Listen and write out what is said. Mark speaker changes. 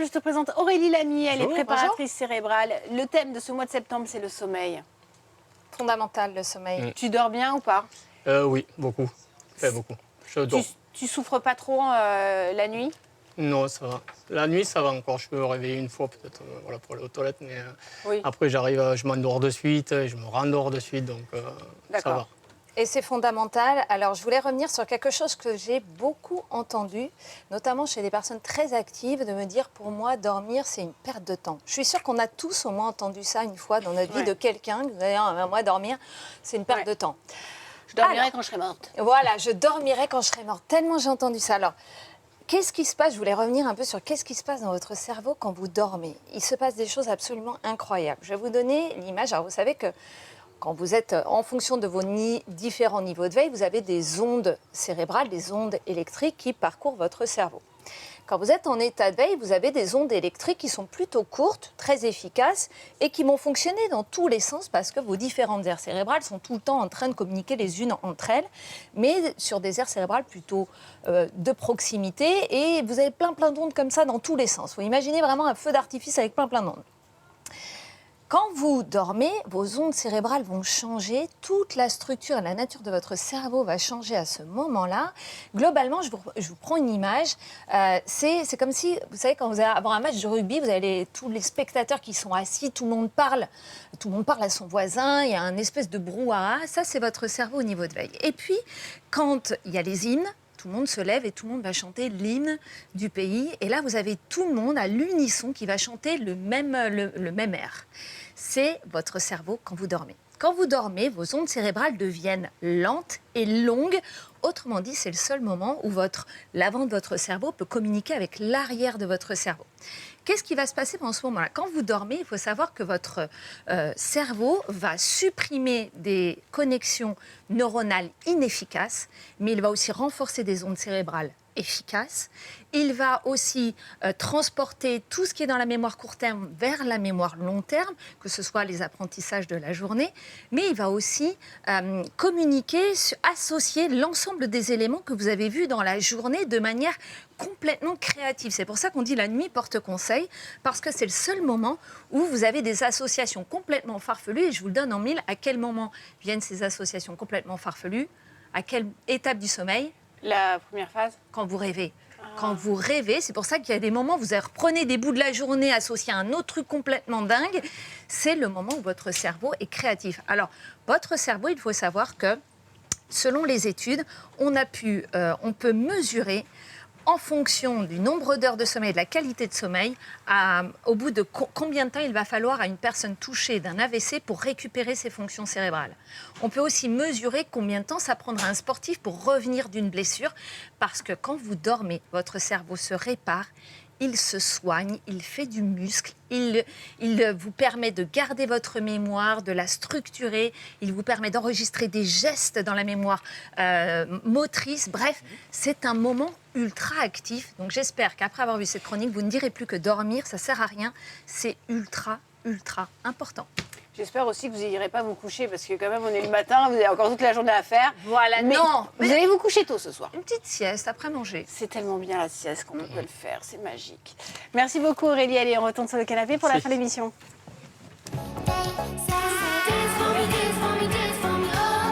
Speaker 1: Je te présente Aurélie Lamy, elle est
Speaker 2: Bonjour.
Speaker 1: préparatrice cérébrale. Le thème de ce mois de septembre, c'est le sommeil.
Speaker 3: Fondamental, le sommeil.
Speaker 1: Tu dors bien ou pas?
Speaker 2: Oui, beaucoup. Beaucoup. Je dors.
Speaker 1: Tu souffres pas trop la nuit?
Speaker 2: Non, ça va. La nuit, ça va encore. Je peux me réveiller une fois peut-être voilà, pour aller aux toilettes. Mais
Speaker 1: Oui.
Speaker 2: après, je m'endors de suite, je me rendors de suite. Donc, ça va.
Speaker 3: Et c'est fondamental. Alors, je voulais revenir sur quelque chose que j'ai beaucoup entendu, notamment chez des personnes très actives, de me dire, pour moi, dormir, c'est une perte de temps. Je suis sûre qu'on a tous au moins entendu ça une fois dans notre vie de quelqu'un, que vous allez dire, moi, dormir, c'est une perte de temps.
Speaker 1: Je dormirai quand je serai morte.
Speaker 3: Voilà, je dormirai quand je serai morte. Tellement j'ai entendu ça. Alors, qu'est-ce qui se passe? Je voulais revenir un peu sur qu'est-ce qui se passe dans votre cerveau quand vous dormez. Il se passe des choses absolument incroyables. Je vais vous donner l'image. Alors, vous savez que quand vous êtes en fonction de vos différents niveaux de veille, vous avez des ondes cérébrales, des ondes électriques qui parcourent votre cerveau. Quand vous êtes en état de veille, vous avez des ondes électriques qui sont plutôt courtes, très efficaces et qui vont fonctionner dans tous les sens parce que vos différentes aires cérébrales sont tout le temps en train de communiquer les unes entre elles, mais sur des aires cérébrales plutôt de proximité, et vous avez plein d'ondes comme ça dans tous les sens. Vous imaginez vraiment un feu d'artifice avec plein d'ondes. Quand vous dormez, vos ondes cérébrales vont changer, toute la structure et la nature de votre cerveau va changer à ce moment-là. Globalement, je vous prends une image, c'est comme si, vous savez, quand vous allez avoir un match de rugby, vous avez tous les spectateurs qui sont assis, tout le monde parle à son voisin, il y a un espèce de brouhaha, ça c'est votre cerveau au niveau de veille. Et puis, quand il y a les hymnes, tout le monde se lève et tout le monde va chanter l'hymne du pays. Et là, vous avez tout le monde à l'unisson qui va chanter le même air. C'est votre cerveau quand vous dormez. Quand vous dormez, vos ondes cérébrales deviennent lentes et longues. Autrement dit, c'est le seul moment où l'avant de votre cerveau peut communiquer avec l'arrière de votre cerveau. Qu'est-ce qui va se passer pendant ce moment-là? Quand vous dormez, il faut savoir que votre cerveau va supprimer des connexions neuronales inefficaces, mais il va aussi renforcer des ondes cérébrales efficaces. Il va aussi transporter tout ce qui est dans la mémoire court terme vers la mémoire long terme, que ce soit les apprentissages de la journée, mais il va aussi communiquer, associer l'ensemble des éléments que vous avez vus dans la journée de manière complètement créative. C'est pour ça qu'on dit la nuit porte conseil, parce que c'est le seul moment où vous avez des associations complètement farfelues, et je vous le donne en mille. À quel moment viennent ces associations complètement farfelues? À quelle étape du sommeil?
Speaker 1: La première phase?
Speaker 3: Quand vous rêvez. Quand vous rêvez, c'est pour ça qu'il y a des moments où vous reprenez des bouts de la journée associés à un autre truc complètement dingue. C'est le moment où votre cerveau est créatif. Alors, votre cerveau, il faut savoir que, selon les études, on peut mesurer en fonction du nombre d'heures de sommeil et de la qualité de sommeil, au bout de combien de temps il va falloir à une personne touchée d'un AVC pour récupérer ses fonctions cérébrales. On peut aussi mesurer combien de temps ça prendra à un sportif pour revenir d'une blessure, parce que quand vous dormez, votre cerveau se répare, il se soigne, il fait du muscle, il vous permet de garder votre mémoire, de la structurer, il vous permet d'enregistrer des gestes dans la mémoire motrice. Bref, c'est un moment ultra actif. Donc j'espère qu'après avoir vu cette chronique, vous ne direz plus que dormir, ça ne sert à rien. C'est ultra important.
Speaker 1: J'espère aussi que vous n'irez pas vous coucher, parce que quand même, on est le matin, vous avez encore toute la journée à faire.
Speaker 3: Voilà,
Speaker 1: mais
Speaker 3: non.
Speaker 1: Vous allez vous coucher tôt ce soir.
Speaker 3: Une petite sieste après manger.
Speaker 1: C'est tellement bien la sieste qu'on peut le faire, c'est magique. Merci beaucoup Aurélie, allez, on retourne sur le canapé pour la fin de l'émission.